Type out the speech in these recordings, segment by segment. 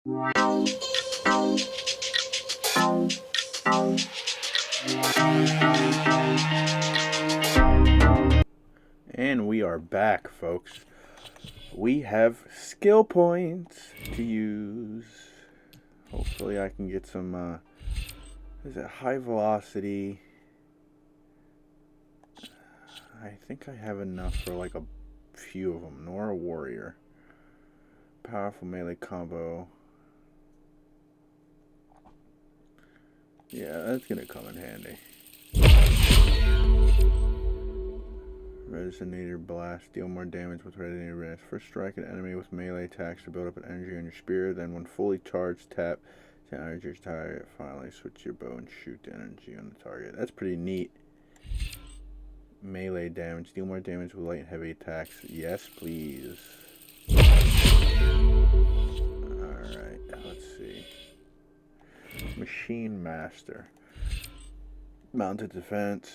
And we are back, folks. We have skill points to use. Hopefully I can get some, is it high velocity? I think I have enough for like a few of them. Nora Warrior. Powerful melee combo. Yeah, that's gonna come in handy. Resonator Blast. Deal more damage with Resonator Blast. First strike an enemy with melee attacks to build up an energy on your spear. Then when fully charged, tap to energy your target. Finally, switch your bow and shoot the energy on the target. That's pretty neat. Melee damage. Deal more damage with light and heavy attacks. Yes, please. Alright, let's see. Machine Master. Mounted defense.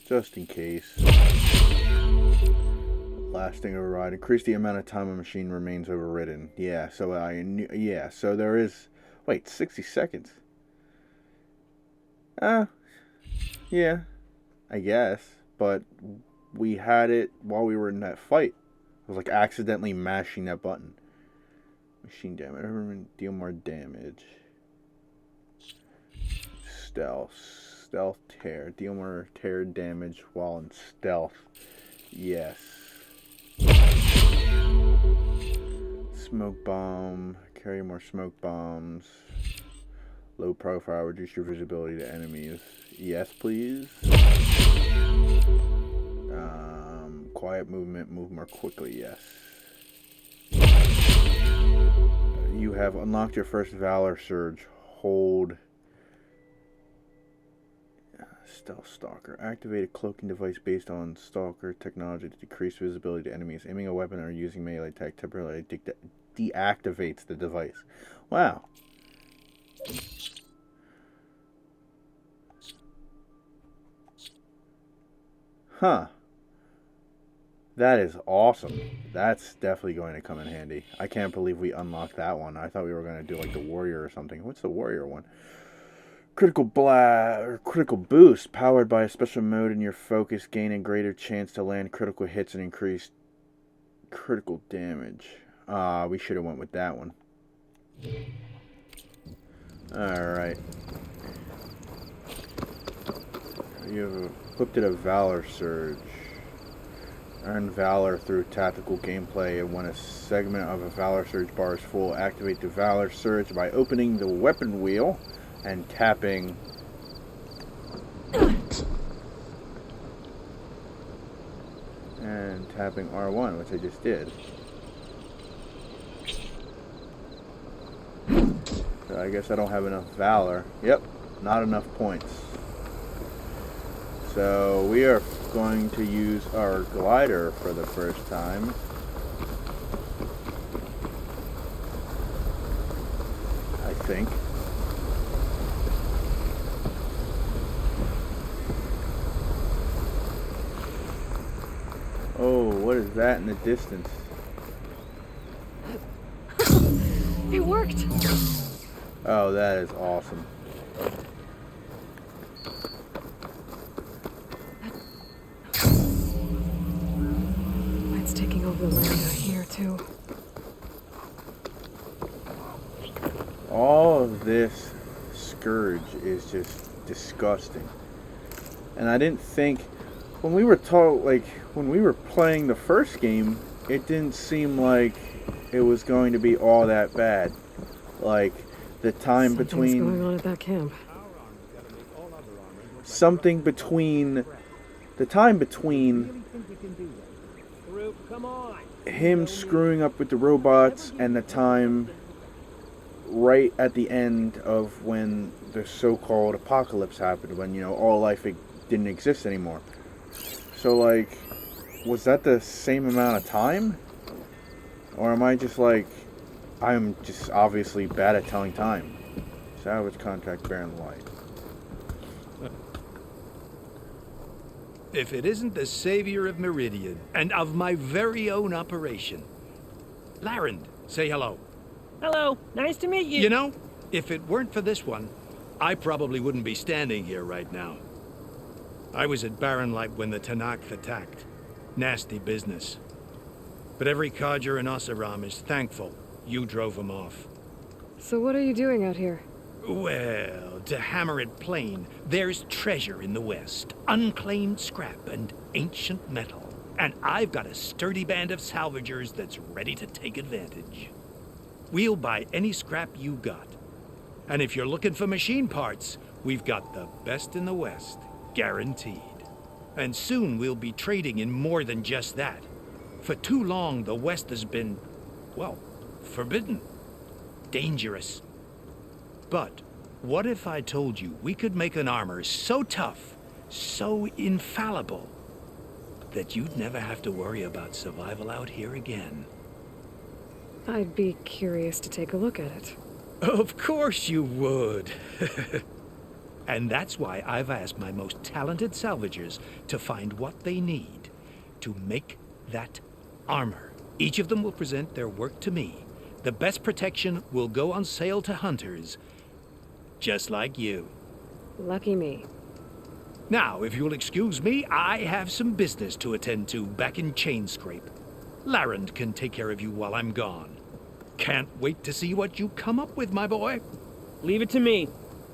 Just in case. Lasting override. Increase the amount of time a machine remains overridden. Yeah, so so there is... Wait, 60 seconds? Yeah. I guess, but we had it while we were in that fight. I was like accidentally mashing that button. Machine damage. Everyone deal more damage. Stealth tear. Deal more tear damage while in stealth. Yes. Smoke bomb. Carry more smoke bombs. Low profile. Reduce your visibility to enemies. Yes, please. Quiet movement, move more quickly, yes. You have unlocked your first Valor Surge. Hold Stealth Stalker. Activate a cloaking device based on Stalker technology to decrease visibility to enemies. Aiming a weapon or using melee attack temporarily deactivates the device. Wow. Huh. That is awesome. That's definitely going to come in handy. I can't believe we unlocked that one. I thought we were going to do like the warrior or something. What's the warrior one? Critical boost. Powered by a special mode in your focus. Gain a greater chance to land critical hits and increase critical damage. We should have went with that one. Alright. You have equipped a Valor Surge. Earn Valor through tactical gameplay, and when a segment of a Valor Surge bar is full, activate the Valor Surge by opening the weapon wheel and tapping R1, which I just did. So I guess I don't have enough Valor. Yep, not enough points. So we are going to use our glider for the first time. I think. Oh, what is that in the distance? It worked! Oh, that is awesome. It's taking over the land out here, too. All of this Scourge is just disgusting. And I didn't think... When we were when we were playing the first game, it didn't seem like it was going to be all that bad. Like, the time between... Something's going on at that camp. Something between... The time between him screwing up with the robots and the time right at the end of when the so-called apocalypse happened, when, you know, all life didn't exist anymore. So, like, was that the same amount of time? Or am I just like, I'm just obviously bad at telling time. Salvage contract Baron Light. If it isn't the savior of Meridian, and of my very own operation. Larend, say hello. Hello, nice to meet you. You know, if it weren't for this one, I probably wouldn't be standing here right now. I was at Barren Light when the Tanakh attacked. Nasty business. But every codger in Oseram is thankful you drove him off. So what are you doing out here? Well, to hammer it plain, there's treasure in the West. Unclaimed scrap and ancient metal. And I've got a sturdy band of salvagers that's ready to take advantage. We'll buy any scrap you got. And if you're looking for machine parts, we've got the best in the West, guaranteed. And soon we'll be trading in more than just that. For too long, the West has been, well, forbidden. Dangerous. But what if I told you we could make an armor so tough, so infallible, that you'd never have to worry about survival out here again? I'd be curious to take a look at it. Of course you would. And that's why I've asked my most talented salvagers to find what they need to make that armor. Each of them will present their work to me. The best protection will go on sale to hunters, just like you. Lucky me. Now, if you'll excuse me, I have some business to attend to back in Chainscrape. Larend can take care of you while I'm gone. Can't wait to see what you come up with, my boy. Leave it to me.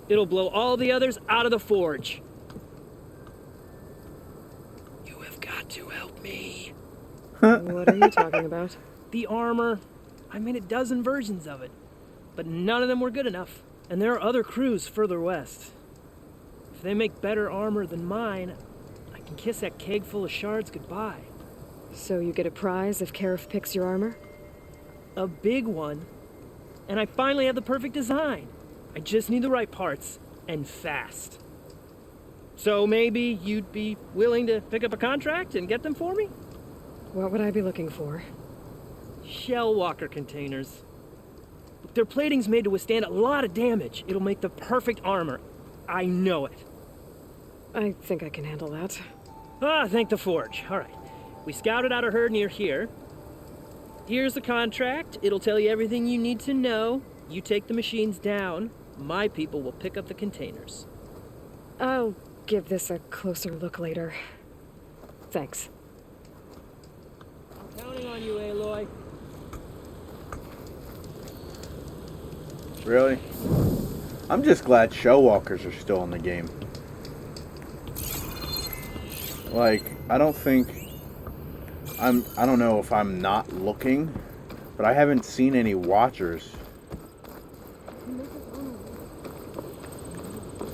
It'll blow all the others out of the forge. You have got to help me. What are you talking about? The armor. I made a dozen versions of it, but none of them were good enough. And there are other crews further west. If they make better armor than mine, I can kiss that keg full of shards goodbye. So you get a prize if Karif picks your armor? A big one. And I finally have the perfect design. I just need the right parts, and fast. So maybe you'd be willing to pick up a contract and get them for me? What would I be looking for? Shell walker containers. Their plating's made to withstand a lot of damage. It'll make the perfect armor. I know it. I think I can handle that. Ah, thank the forge. All right. We scouted out a herd near here. Here's the contract. It'll tell you everything you need to know. You take the machines down. My people will pick up the containers. I'll give this a closer look later. Thanks. I'm counting on you, Aloy. Really? I'm just glad shell walkers are still in the game. Like, I don't know if I'm not looking, but I haven't seen any watchers.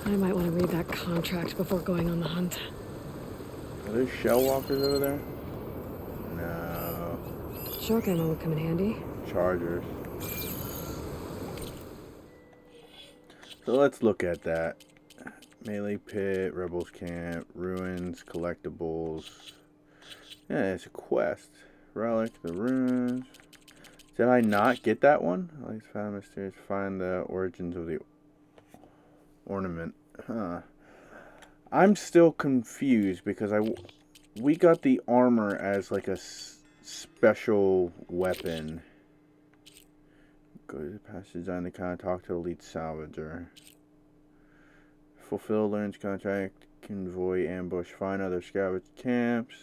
I might want to read that contract before going on the hunt. Are there shell walkers over there? No. Shock ammo would come in handy. Chargers. So let's look at that. Melee pit, rebels camp, ruins, collectibles. Yeah, it's a quest. Relic, the ruins. Did I not get that one? I like found mysterious. Find the origins of the ornament. Huh. I'm still confused because we got the armor as like a special weapon. Go to the passage design the kind of talk to the lead salvager. Fulfill learns contract, convoy, ambush, find other scavenge camps.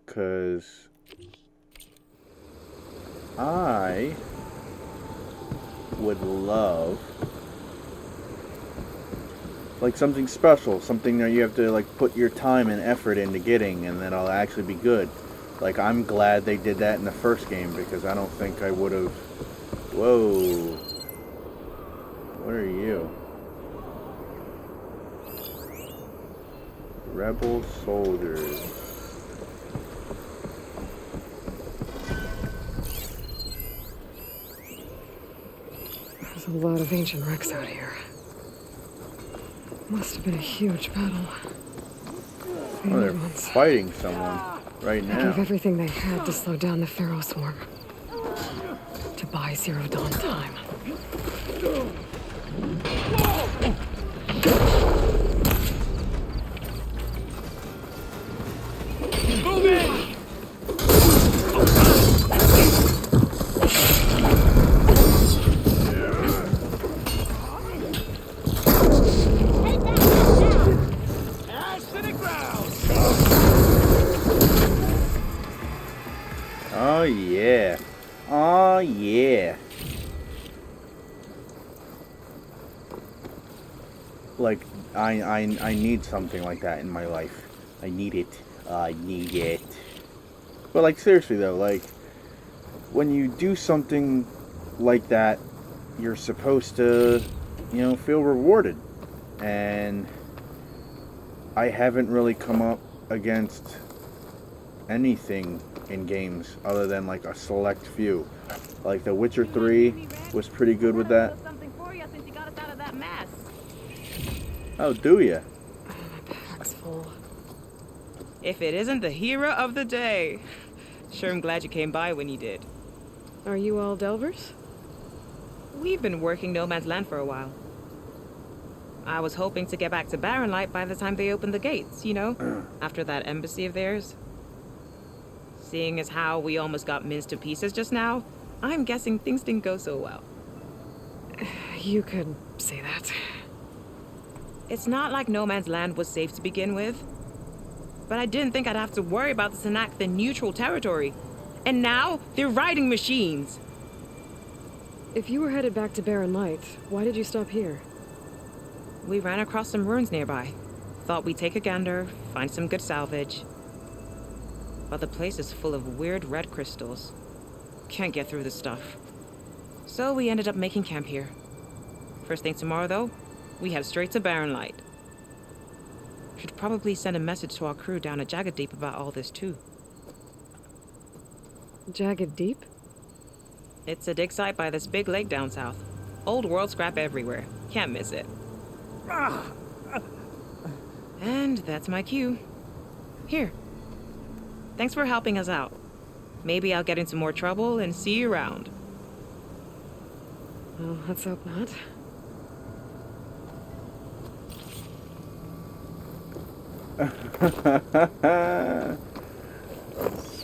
Cause I would love like something special, something that you have to like put your time and effort into getting, and then I'll actually be good. Like, I'm glad they did that in the first game because I don't think I would have. Whoa. What are you? Rebel soldiers. There's a lot of ancient wrecks out here. Must have been a huge battle. Oh, they're fighting someone right They now. gave everything they had to slow down the Pharaoh swarm. To buy Zero Dawn time. Move in! yeah. Like, I need something like that in my life. I need it. I need it. But, like, seriously, though, like, when you do something like that, you're supposed to, you know, feel rewarded. And I haven't really come up against anything in games other than, like, a select few. Like, The Witcher 3 was pretty good with that. Oh, do ya? My pack's full. If it isn't the hero of the day. Sure, I'm glad you came by when you did. Are you all Delvers? We've been working No Man's Land for a while. I was hoping to get back to Barrenlight by the time they opened the gates, you know? After that embassy of theirs. Seeing as how we almost got minced to pieces just now, I'm guessing things didn't go so well. You could say that. It's not like No Man's Land was safe to begin with. But I didn't think I'd have to worry about the Snack in neutral territory. And now, they're riding machines. If you were headed back to Barren Light, why did you stop here? We ran across some ruins nearby. Thought we'd take a gander, find some good salvage. But the place is full of weird red crystals. Can't get through the stuff. So we ended up making camp here. First thing tomorrow, though, we head straight to Barren Light. Should probably send a message to our crew down at Jagged Deep about all this, too. Jagged Deep? It's a dig site by this big lake down south. Old world scrap everywhere. Can't miss it. And that's my cue. Here. Thanks for helping us out. Maybe I'll get into more trouble and see you around. Well, let's hope not.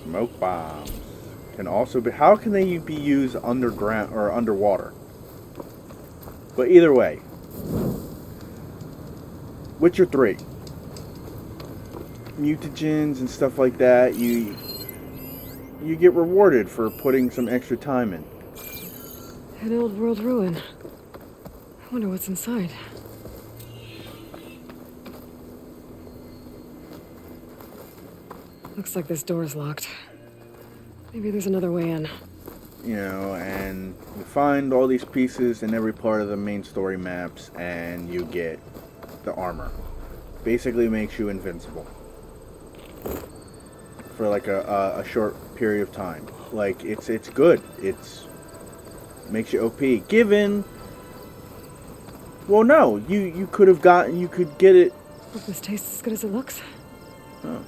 Smoke bombs can also be. How can they be used underground or underwater? But either way, Witcher 3, mutagens and stuff like that. You get rewarded for putting some extra time in. An old world ruin. I wonder what's inside. Looks like this door's locked. Maybe there's another way in. You know, and you find all these pieces in every part of the main story maps, and you get the armor. Basically makes you invincible. For like a short period of time. Like, it's good. It's makes you OP. Given... Well, no. You could have gotten... You could get it... Hope this tastes as good as it looks. Oh.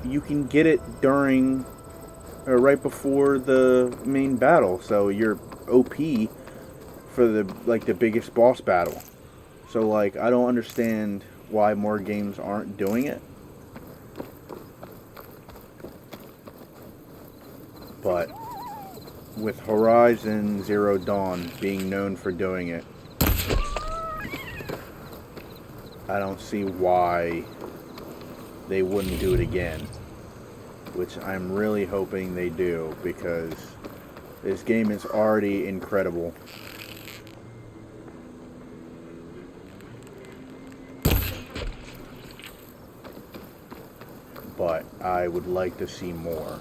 You can get it during... or right before the main battle. So you're OP for the biggest boss battle. So, like, I don't understand why more games aren't doing it. But with Horizon Zero Dawn being known for doing it, I don't see why they wouldn't do it again. Which I'm really hoping they do, because this game is already incredible. But I would like to see more.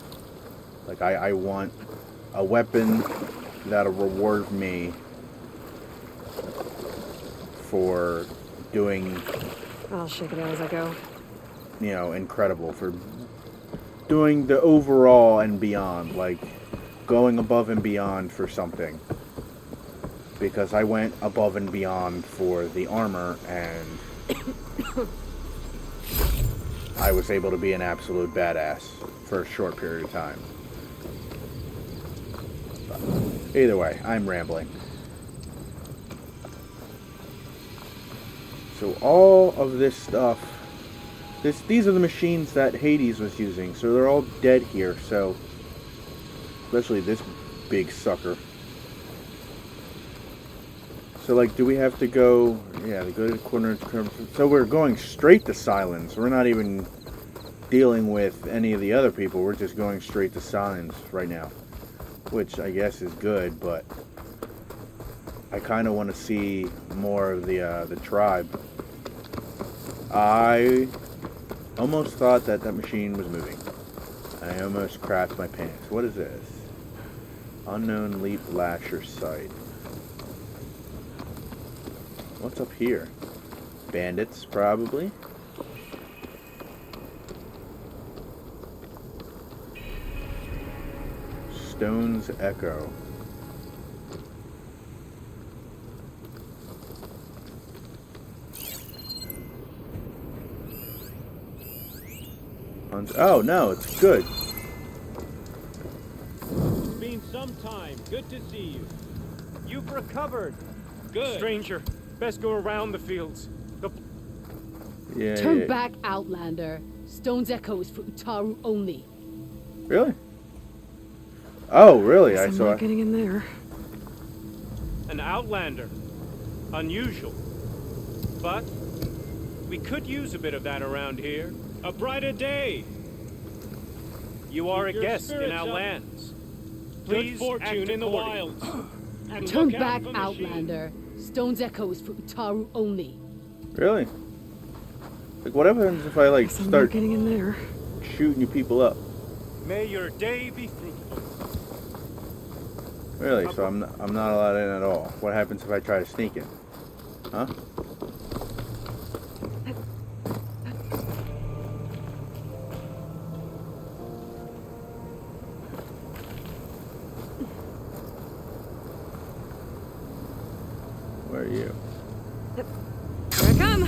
Like, I want a weapon that'll reward me for doing, I'll shake it out as I go. you know, incredible. For doing the overall and beyond. Like, going above and beyond for something. Because I went above and beyond for the armor, and I was able to be an absolute badass for a short period of time. But either way, I'm rambling. So all of this stuff, these are the machines that Hades was using, so they're all dead here, so especially this big sucker. So, like, do we have to go... Yeah, to go to the corner... So we're going straight to Silence. We're not even dealing with any of the other people. We're just going straight to Silence right now. which I guess is good, but I kind of want to see more of the tribe. I almost thought that machine was moving. I almost crapped my pants. What is this? Unknown Leap Lasher site. What's up here? Bandits, probably. Stone's Echo. Oh no, it's good. It's been some time. Good to see you. You've recovered. Good. Stranger, best go around the fields. Yeah. Turn back, Outlander. Stone's Echo is for Utaru only. Really? Oh, really? Guess I'm not getting in there. An outlander. Unusual. But we could use a bit of that around here. A brighter day. You are a Keep your guest in spirits our up. lands. Good Please fortune act in the accordingly. wilds. And Turn look out back, for machines. Outlander. Stone's Echo is for Utaru only. Really? Like, what happens if I like Guess I'm not start getting in there. shooting you people up? May your day be fruitful. Really? So I'm not allowed in at all. What happens if I try to sneak in? Huh? Where are you? Here I come.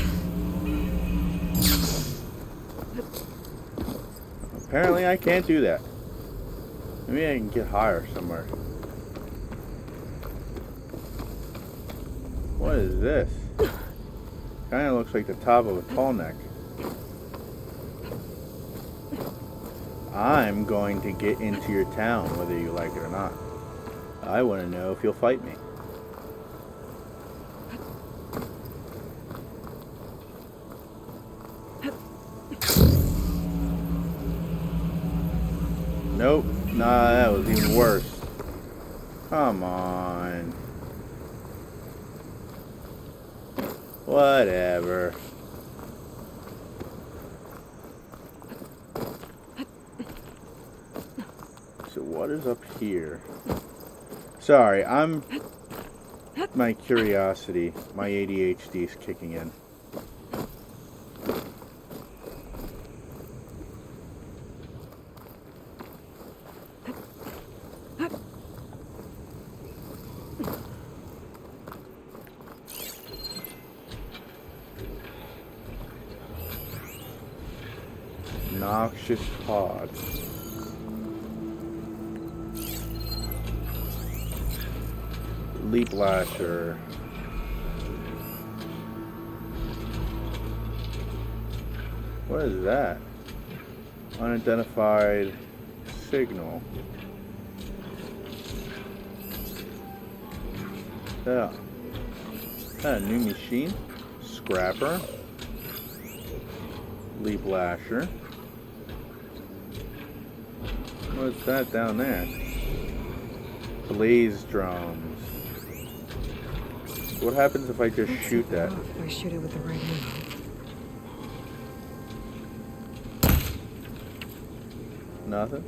Apparently I can't do that. Maybe I can get higher somewhere. What is this? Kind of looks like the top of a tall neck. I'm going to get into your town, whether you like it or not. I want to know if you'll fight me. Nope. Nah, that was even worse. Come on. Whatever. So what is up here? Sorry, my curiosity, my ADHD is kicking in. Noxious pod. Leap Lasher. What is that? Unidentified signal. Yeah. Is that a new machine? Scrapper. Leap Lasher. What's that down there? Blaze drums. What happens if I just shoot that? If I shoot it with the right ammo. Nothing?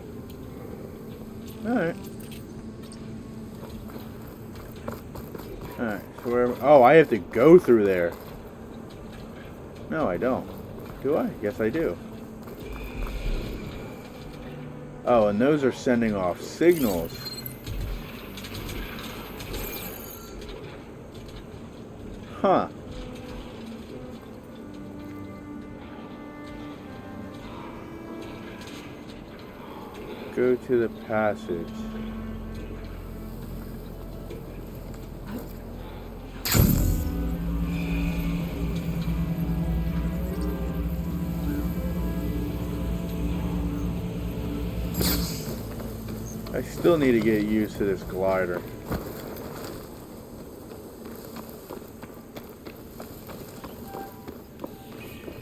Alright. Alright, so where... Oh, I have to go through there. No, I don't. Do I? Yes, I do. Oh, and those are sending off signals. Huh. Go to the passage. I still need to get used to this glider.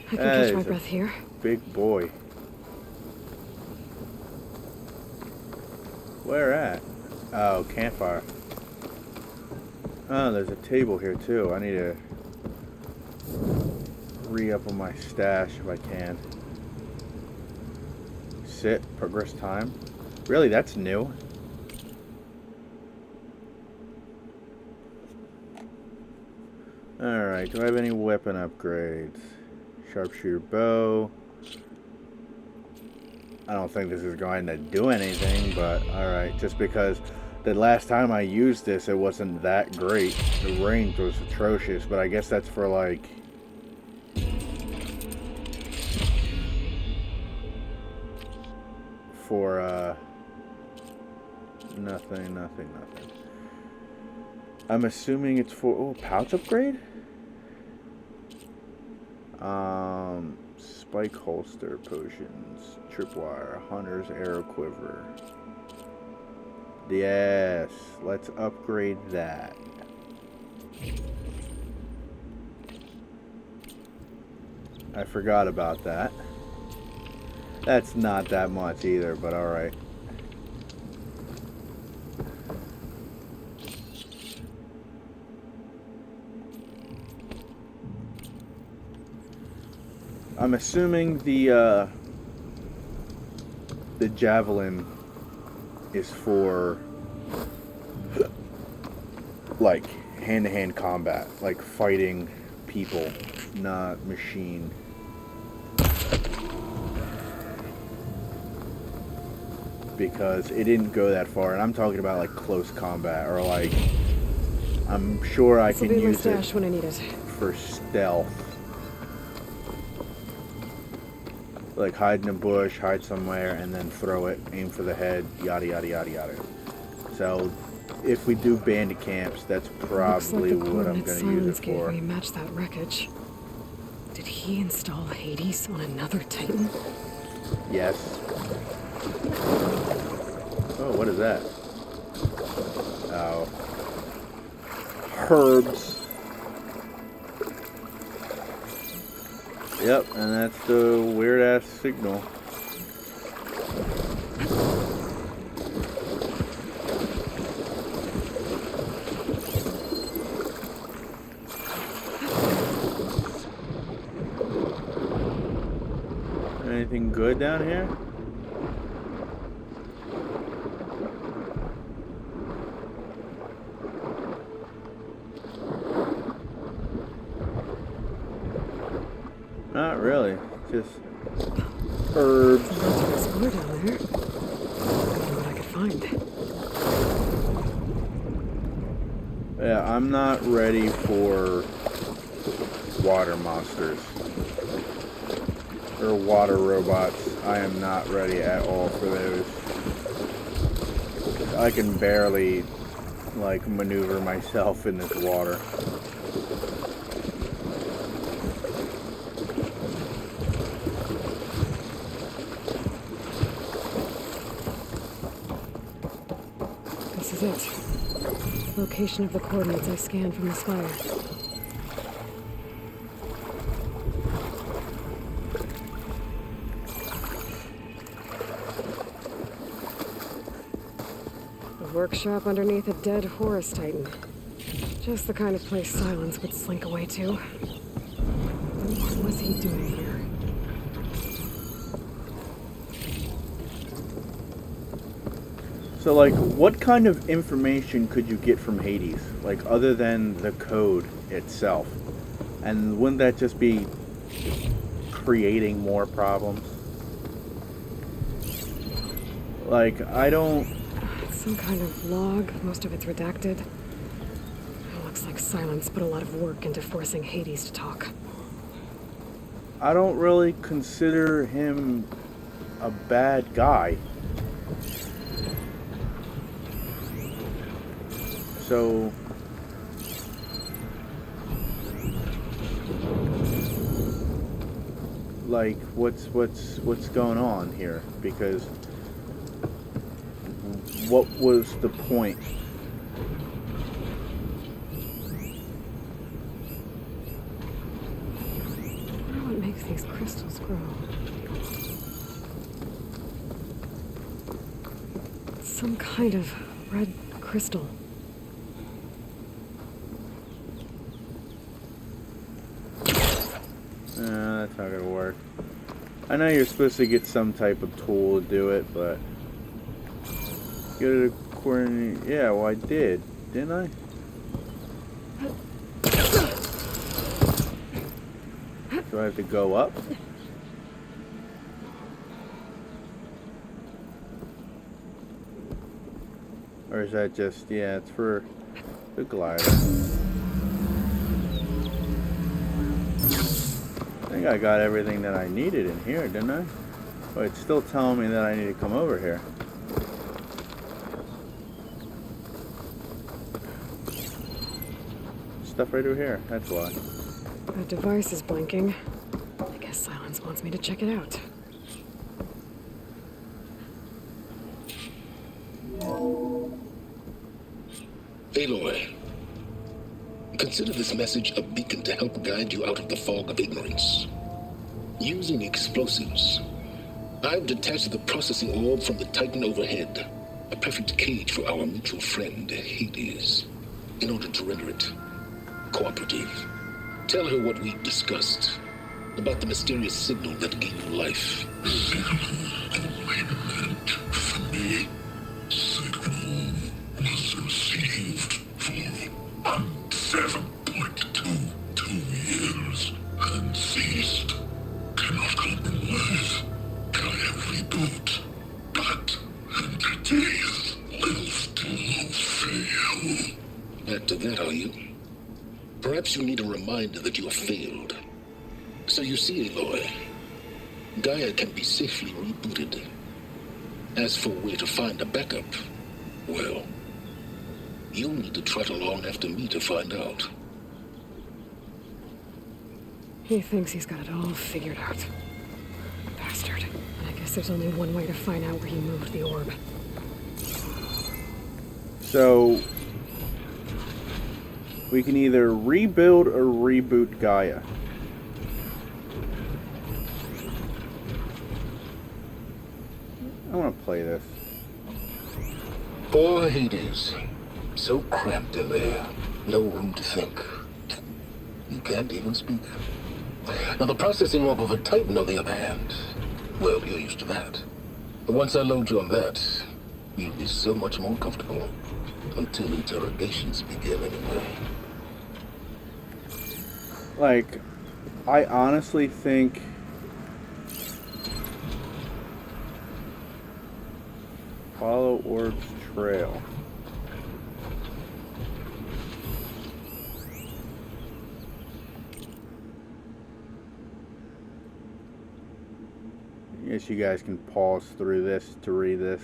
I can That catch my is a breath here. Big boy. Where at? Oh, campfire. Oh, there's a table here too. I need to re-up on my stash if I can. Sit, progress time. Really, that's new. Alright, do I have any weapon upgrades? Sharpshooter bow. I don't think this is going to do anything, but alright, just because the last time I used this, it wasn't that great. The range was atrocious, but I guess that's for like... For, nothing. I'm assuming it's for... Oh, pouch upgrade? Spike holster potions, tripwire, hunter's arrow quiver. Yes, let's upgrade that. I forgot about that. That's not that much either, but alright. I'm assuming the javelin is for like hand-to-hand combat, like fighting people, not machine. Because it didn't go that far, and I'm talking about like close combat, or like I'm sure I can use it when I need it. for stealth. Like hide in a bush, hide somewhere, and then throw it, aim for the head, yada yada yada yada. So if we do bandit camps, that's probably what I'm going to use it for. We match that wreckage. Did he install Hades on another Titan? Yes. Oh, what is that? Oh. Herbs. Yep, and that's the weird-ass signal. Anything good down here? Not really. Just herbs. Lots to explore down there. I don't know what I could find. Yeah, I'm not ready for water monsters. Or water robots. I am not ready at all for those. I can barely, like, maneuver myself in this water. This is it. Location of the coordinates I scanned from the spire. Workshop underneath a dead Horus Titan. Just the kind of place Silence would slink away to. What was he doing here? So, like, what kind of information could you get from Hades? Like, other than the code itself? And wouldn't that just be creating more problems? Like, I don't... Some kind of log, most of it's redacted. It looks like Silence put a lot of work into forcing Hades to talk. I don't really consider him a bad guy. So... like, what's going on here? Because... what was the point? I wonder what makes these crystals grow. Some kind of red crystal. That's not gonna work. I know you're supposed to get some type of tool to do it, but get it according. Yeah, well, I did, didn't I? Do I have to go up? Or is that just, yeah, it's for the glider. I think I got everything that I needed in here, didn't I? But it's still telling me that I need to come over here. Stuff right over here, that's why. The device is blinking. I guess Silence wants me to check it out. Aloy, consider this message a beacon to help guide you out of the fog of ignorance. Using explosives, I've detached the processing orb from the Titan overhead, a perfect cage for our mutual friend, Hades, in order to render it cooperative. Tell her what we've discussed about the mysterious signal that gave you life. Signal only meant for me. Signal was received for 7.22 years and ceased. Cannot compromise. Gaia reboot. But entities will still fail. Back to that, are you? Perhaps you need a reminder that you have failed. So you see, Aloy, Gaia can be safely rebooted. As for where to find a backup, well, you'll need to trot along after me to find out. He thinks he's got it all figured out. Bastard. I guess there's only one way to find out where he moved the orb. So we can either rebuild or reboot Gaia. I want to play this. Poor Hades. So cramped in there. No room to think. You can't even speak. Now the processing orb of a Titan, on the other hand, well, you're used to that. But once I load you on that, you'll be so much more comfortable. Until interrogations begin anyway. Like, I honestly think follow Orb's trail. I guess you guys can pause through this to read this.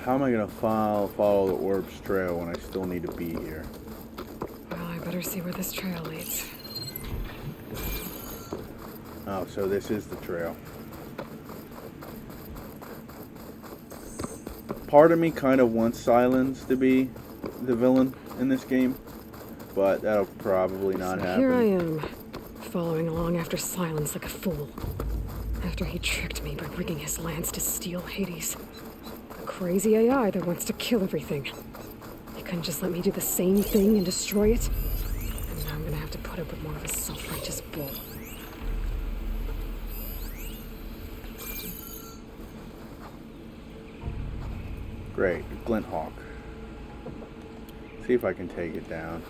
How am I gonna follow the Orb's trail when I still need to be here? Well, I better see where this trail leads. Oh, so this is the trail. Part of me kind of wants Silence to be the villain in this game, but that'll probably not happen. Here I am, following along after Silence like a fool. After he tricked me by rigging his lance to steal Hades. A crazy AI that wants to kill everything. He couldn't just let me do the same thing and destroy it. And now I'm gonna have to put up with more of a self-righteous bull. Great, Glinthawk. See if I can take it down.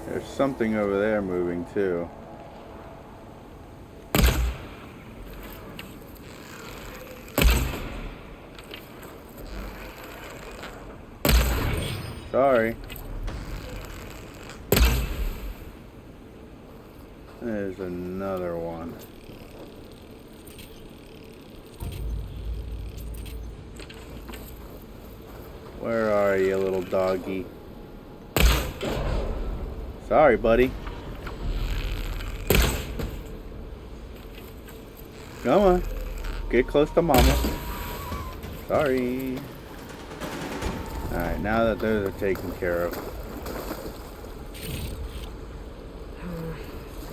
There's something over there moving too. Sorry. There's another one. Where are you, little doggy? Sorry, buddy. Come on. Get close to mama. Sorry. Alright, now that those are taken care of.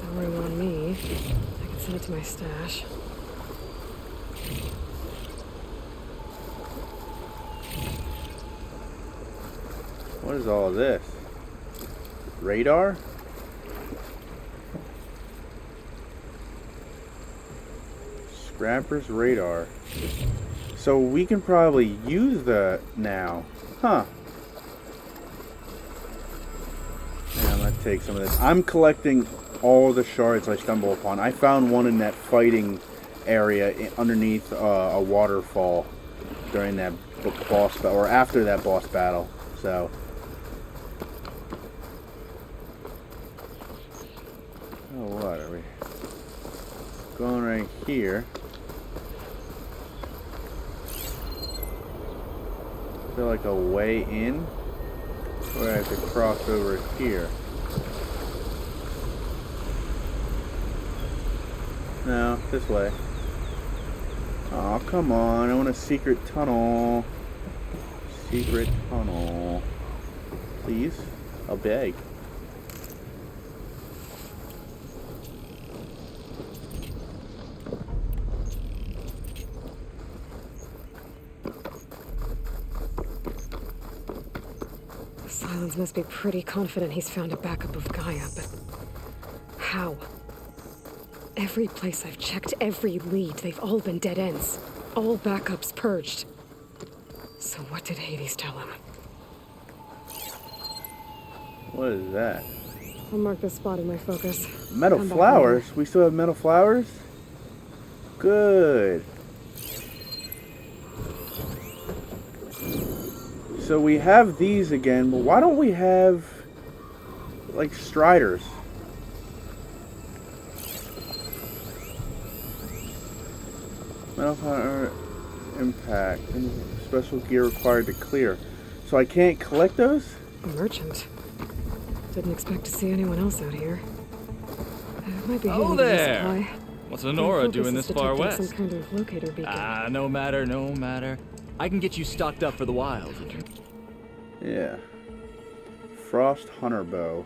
No room on me. I can send it to my stash. What is all of this? Radar? Scrapper's radar. So we can probably use that now. Huh. Yeah, I'm gonna take some of this. I'm collecting all the shards I stumble upon. I found one in that fighting area underneath a waterfall during that boss battle, or after that boss battle. So. Oh, what are we going right here? Is there like a way in? Or I have to cross over here? No, this way. Oh, come on. I want a secret tunnel. Secret tunnel. Please? I'll beg. Silence must be pretty confident he's found a backup of Gaia, but how? Every place I've checked, every lead, they've all been dead ends. All backups purged. So what did Hades tell him? What is that? I'll mark this spot in my focus. Metal Come back flowers? later. We still have metal flowers? Good. So we have these again, but why don't we have, like, striders? Metal flower impact. Special gear required to clear. So I can't collect those? A merchant. Didn't expect to see anyone else out here. Might be Oh handy to there! supply. What's Lenora My focus doing is this far detecting west? Some kind of locator beacon. No matter, no matter. I can get you stocked up for the wild. Yeah. Frost Hunter Bow.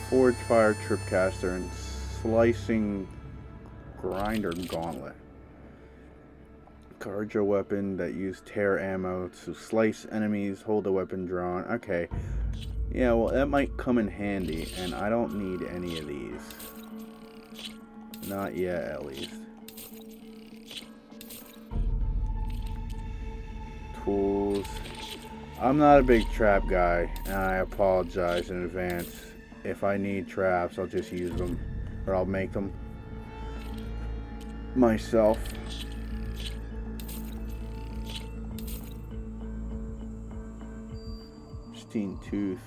Forge Fire Tripcaster and Slicing Grinder Gauntlet. Carja weapon that use tear ammo to slice enemies, hold the weapon drawn. Okay. Yeah, well, that might come in handy, and I don't need any of these. Not yet, at least. Tools. I'm not a big trap guy, and I apologize in advance. If I need traps, I'll just use them, or I'll make them myself. Pristine tooth.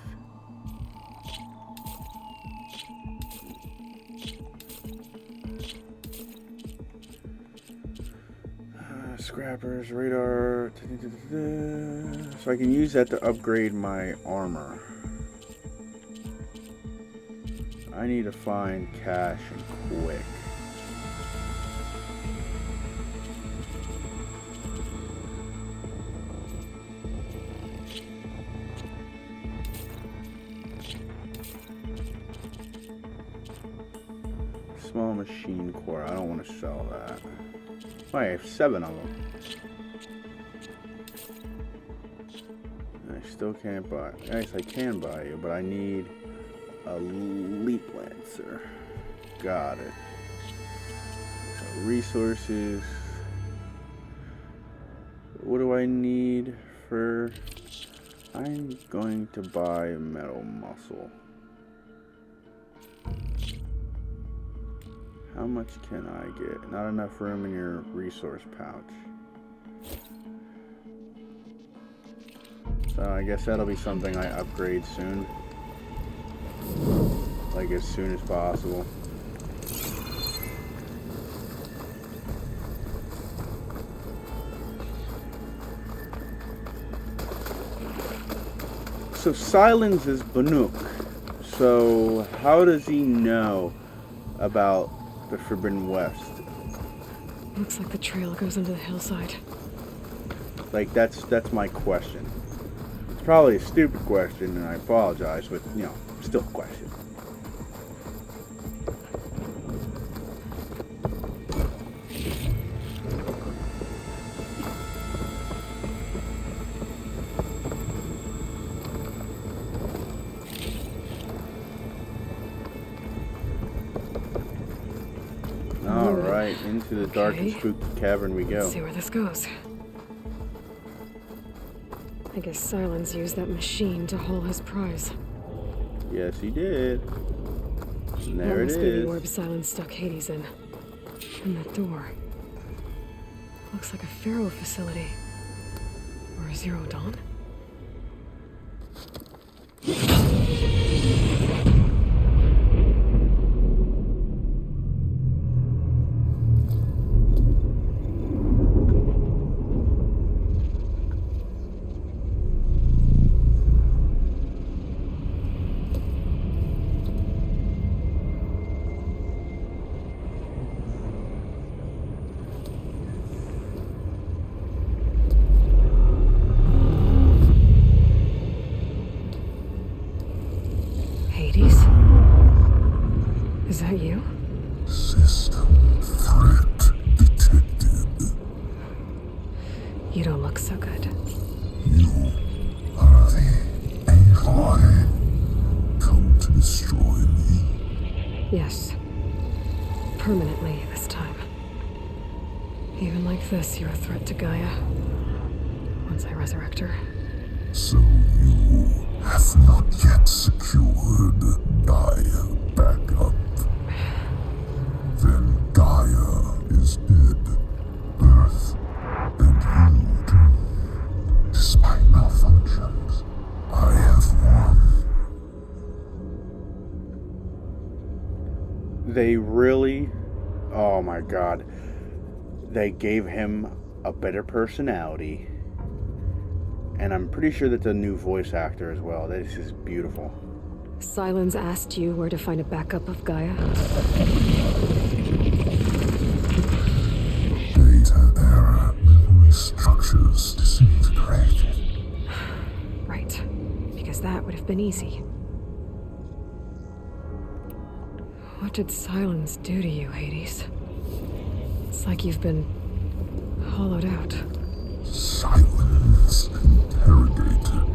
Scrappers, radar. So I can use that to upgrade my armor. I need to find cash and quick. Small machine core. I don't want to sell that. Oh, I have 7 of them. I still can't buy. Yes, I can buy you, but I need a Leap Lancer. Got it. So resources. What do I need for? I'm going to buy metal muscle. How much can I get? Not enough room in your resource pouch. So I guess that'll be something I upgrade soon. Like as soon as possible. so Silence is Banuk. So how does he know about the Forbidden West? Looks like the trail goes under the hillside. Like, that's my question. It's probably a stupid question, and I apologize, but, you know, still a question. Alright, into the dark and spooky cavern we go. Let's see where this goes. I guess Silence used that machine to haul his prize. Yes, he did. And there That it must be the is. orb Silence stuck Hades in. And that door. Looks like a Pharaoh facility. Or a Zero Dawn? Hades? Is that you? System threat detected. You don't look so good. You are the AI come to destroy me. Yes. Permanently this time. Even like this, you're a threat to Gaia. Once I resurrect her. So you have not yet secured Gaia back up. Then Gaia is dead. Earth and you too. Despite malfunctions, I have won. They really, oh my god, they gave him a better personality. And I'm pretty sure that's a new voice actor as well. This is beautiful. Silence asked you where to find a backup of Gaia? Data era memory structures disintegrated. Right. Because that would have been easy. What did Silence do to you, Hades? It's like you've been hollowed out. Silence interrogated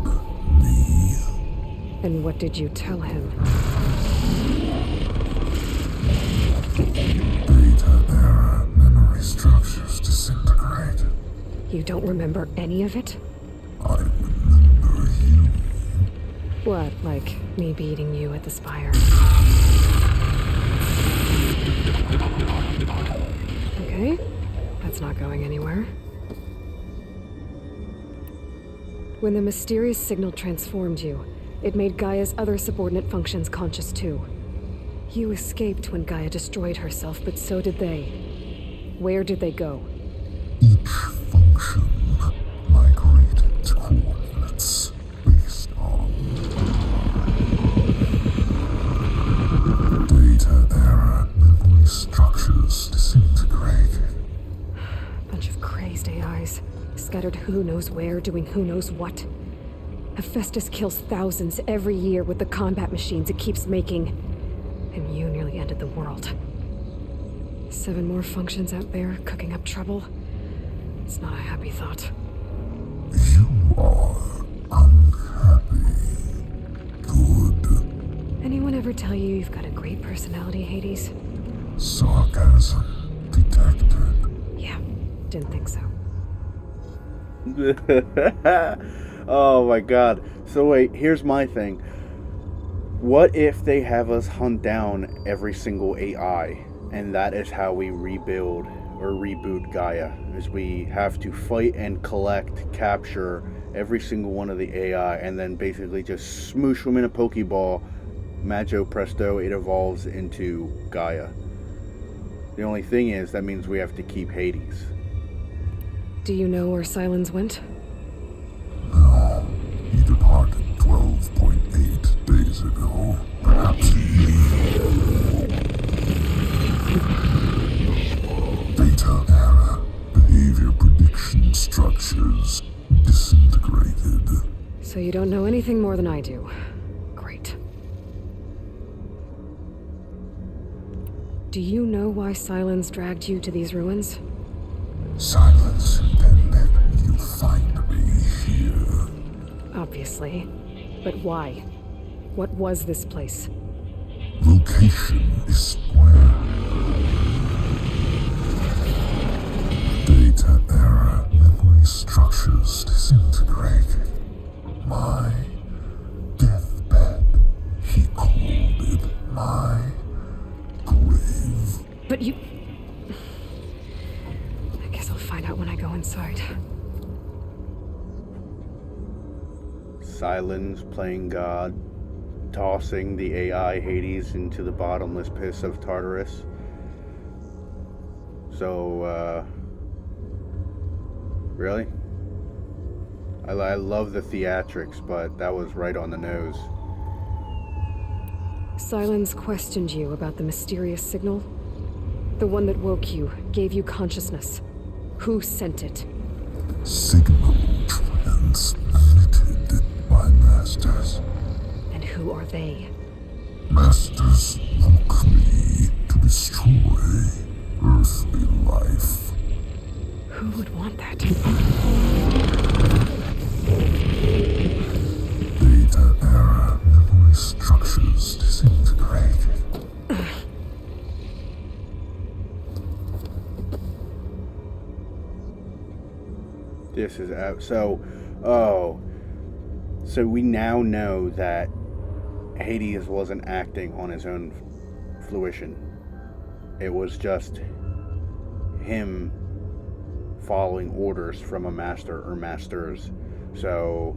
me. And what did you tell him? Data era memory structures disintegrated. You don't remember any of it? I remember you. What, like me beating you at the Spire? Okay, that's not going anywhere. When the mysterious signal transformed you, it made Gaia's other subordinate functions conscious too. You escaped when Gaia destroyed herself, but so did they. Where did they go? Each function migrated to coordinates based on data era memory structures disintegrated. Bunch of crazed AIs, scattered who knows where, doing who knows what. Hephaestus kills thousands every year with the combat machines it keeps making. And you nearly ended the world. 7 more functions out there, cooking up trouble. It's not a happy thought. You are unhappy. Good. Anyone ever tell you you've got a great personality, Hades? Sarcasm detected. Yeah, didn't think so. Oh my god. So wait, here's my thing. What if they have us hunt down every single AI, and that is how we rebuild or reboot Gaia, is we have to fight and collect, capture every single one of the AI, and then basically just smoosh them in a Pokeball, Maggio Presto, it evolves into Gaia. The only thing is, that means we have to keep Hades. Do you know where Silence went? No, he departed 12 you don't know anything more than I do. Great. Do you know why Silence dragged you to these ruins? Silence intended you find me here. Obviously. But why? What was this place? Location is square. Data error, memory structures disintegrate. My deathbed, he called it my grave. But you... I guess I'll find out when I go inside. Silence playing God, tossing the AI Hades into the bottomless pits of Tartarus. So, really? I love the theatrics, but that was right on the nose. Silence questioned you about the mysterious signal? The one that woke you, gave you consciousness. Who sent it? Signal transmitted by masters. And who are they? Masters woke me to destroy earthly life. Who would want that? Data error, memory structures disintegrate. This is out. So we now know that Hades wasn't acting on his own fruition. It was just him following orders from a master or masters. So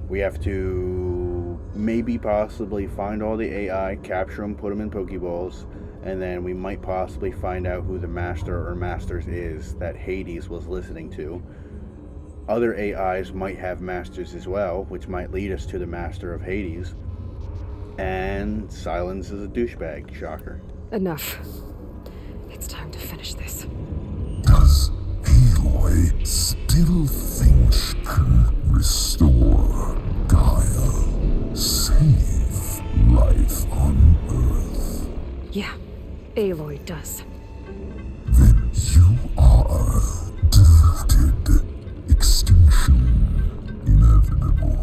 we have to maybe possibly find all the AI, capture them, put them in Pokeballs, and then we might possibly find out who the master or masters is that Hades was listening to. Other AIs might have masters as well, which might lead us to the master of Hades. And Silence is a douchebag. Shocker. Enough. It's time to finish this. Does Aloy still think she can restore Gaia? Save life on Earth? Yeah, Aloy does. Then you are deluded. Extinction inevitable.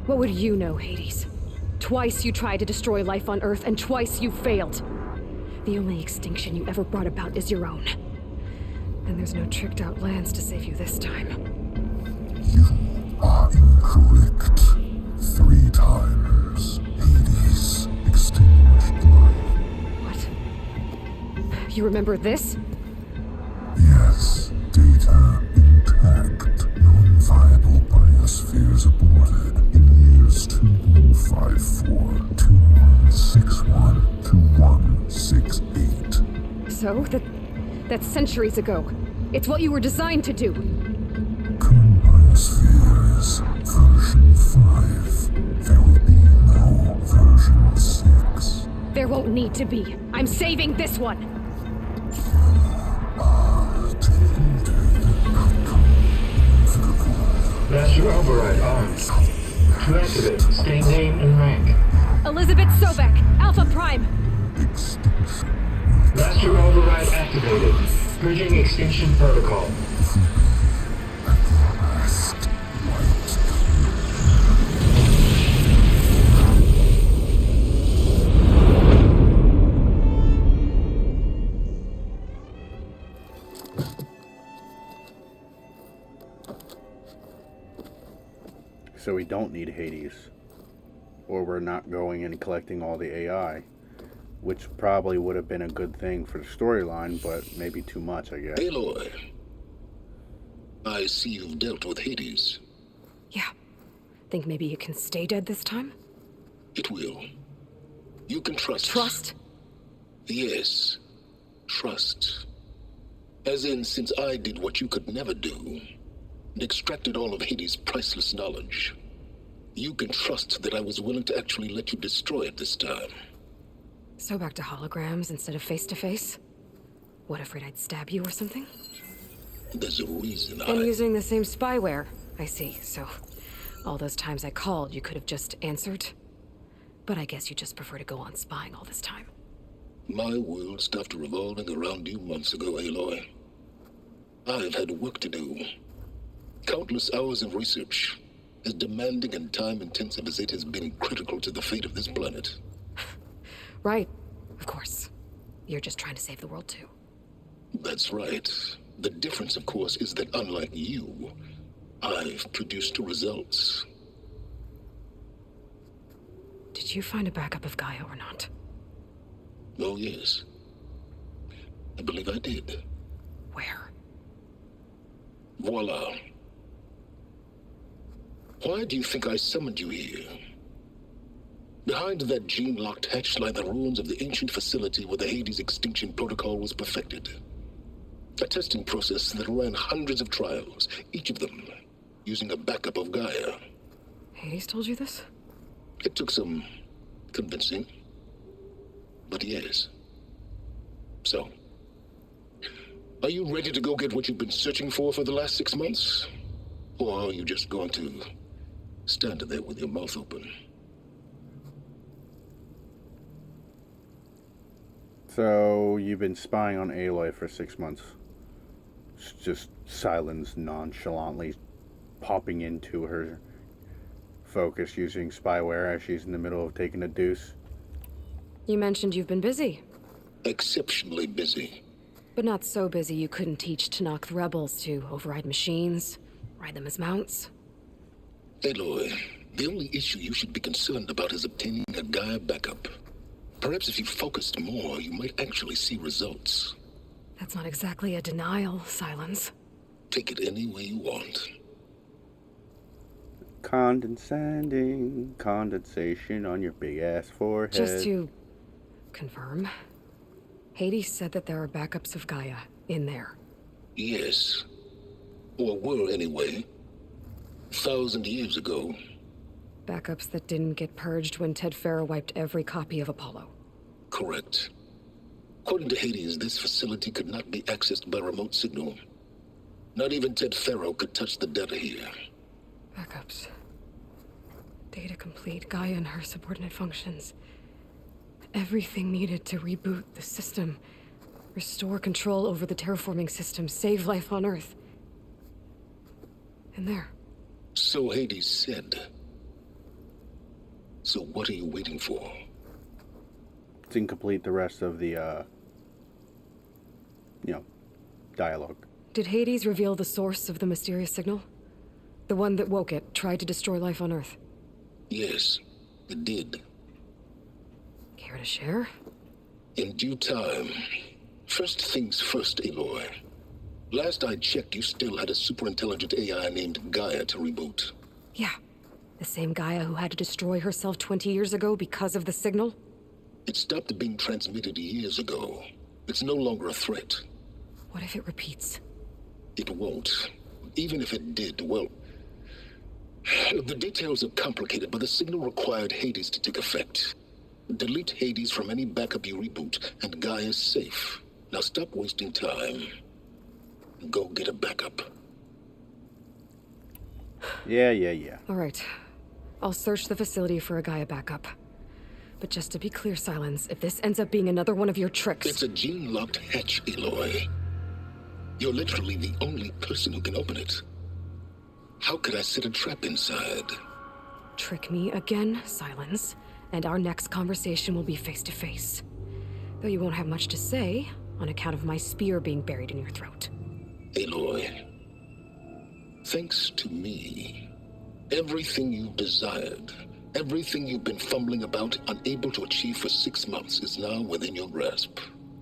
What would you know, Hades? Twice you tried to destroy life on Earth, and twice you failed. The only extinction you ever brought about is your own. And there's no tricked-out lands to save you this time. You are incorrect. 3 times Hades extinguished life. What? You remember this? Yes, data intact. Non-viable biospheres aborted in years 2154, 2161, 2168. So, that's centuries ago. It's what you were designed to do. Current biosphere is version 5. There will be no version 6. There won't need to be. I'm saving this one. Master override on. To activate, state name and rank. Elizabeth Sobek, Alpha Prime. Master override activated. Bridging extinction protocol. So we don't need Hades. Or we're not going and collecting all the AI. Which probably would have been a good thing for the storyline, but maybe too much, I guess. Aloy, I see you've dealt with Hades. Yeah. Think maybe you can stay dead this time? It will. You can trust. Trust? Yes. Trust. As in, since I did what you could never do, and extracted all of Hades' priceless knowledge, you can trust that I was willing to actually let you destroy it this time. So back to holograms instead of face-to-face? What, afraid I'd stab you or something? There's a reason And using the same spyware, I see. So, All those times I called, you could have just answered. But I guess you just prefer to go on spying all this time. My world stopped revolving around you months ago, Aloy. I've had work to do. Countless hours of research, as demanding and time-intensive as it has been critical to the fate of this planet. Right, of course. You're just trying to save the world too. That's right. The difference, of course, is that unlike you, I've produced results. Did you find a backup of Gaia or not? Oh, yes. I believe I did. Where? Voila. Why do you think I summoned you here? Behind that gene-locked hatch lie the ruins of the ancient facility where the Hades extinction protocol was perfected. A testing process that ran hundreds of trials, each of them using a backup of Gaia. Hades told you this? It took some convincing, but yes. So, are you ready to go get what you've been searching for the last 6 months? Or are you just going to stand there with your mouth open? So, you've been spying on Aloy for 6 months. Just Silence nonchalantly popping into her focus using spyware as she's in the middle of taking a deuce. You mentioned you've been busy. Exceptionally busy. But not so busy you couldn't teach Tanakh the rebels to override machines, ride them as mounts. Aloy, the only issue you should be concerned about is obtaining a Gaia backup. Perhaps if you focused more, you might actually see results. That's not exactly a denial, Silence. Take it any way you want. Condensation on your big ass forehead. Just to confirm, Hades said that there are backups of Gaia in there. Yes. Or were anyway. 1,000 years ago. Backups that didn't get purged when Ted Farrow wiped every copy of Apollo. Correct. According to Hades, this facility could not be accessed by remote signal. Not even Ted Farrow could touch the data here. Backups. Data complete, Gaia and her subordinate functions. Everything needed to reboot the system. Restore control over the terraforming system. Save life on Earth. In there. So Hades said. So what are you waiting for? It's incomplete, the rest of the, dialogue. Did Hades reveal the source of the mysterious signal? The one that woke it, tried to destroy life on Earth? Yes, it did. Care to share? In due time. First things first, Aloy. Last I checked, you still had a superintelligent AI named Gaia to reboot. Yeah. The same Gaia who had to destroy herself 20 years ago because of the signal? It stopped being transmitted years ago. It's no longer a threat. What if it repeats? It won't. Even if it did, well... The details are complicated, but the signal required Hades to take effect. Delete Hades from any backup you reboot, and Gaia's safe. Now stop wasting time. Go get a backup. Yeah. All right. I'll search the facility for a Gaia backup. But just to be clear, Silence, if this ends up being another one of your tricks... It's a gene-locked hatch, Aloy. You're literally the only person who can open it. How could I set a trap inside? Trick me again, Silence, and our next conversation will be face-to-face. Though you won't have much to say, on account of my spear being buried in your throat. Aloy, thanks to me, everything you've desired, everything you've been fumbling about, unable to achieve for 6 months, is now within your grasp.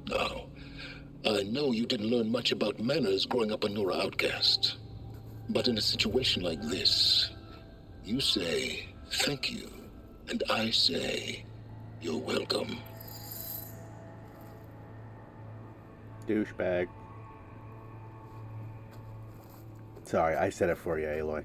Now, I know you didn't learn much about manners growing up a Nora outcast. But in a situation like this, you say, thank you, and I say, you're welcome. Douchebag. Sorry, I said it for you, Aloy.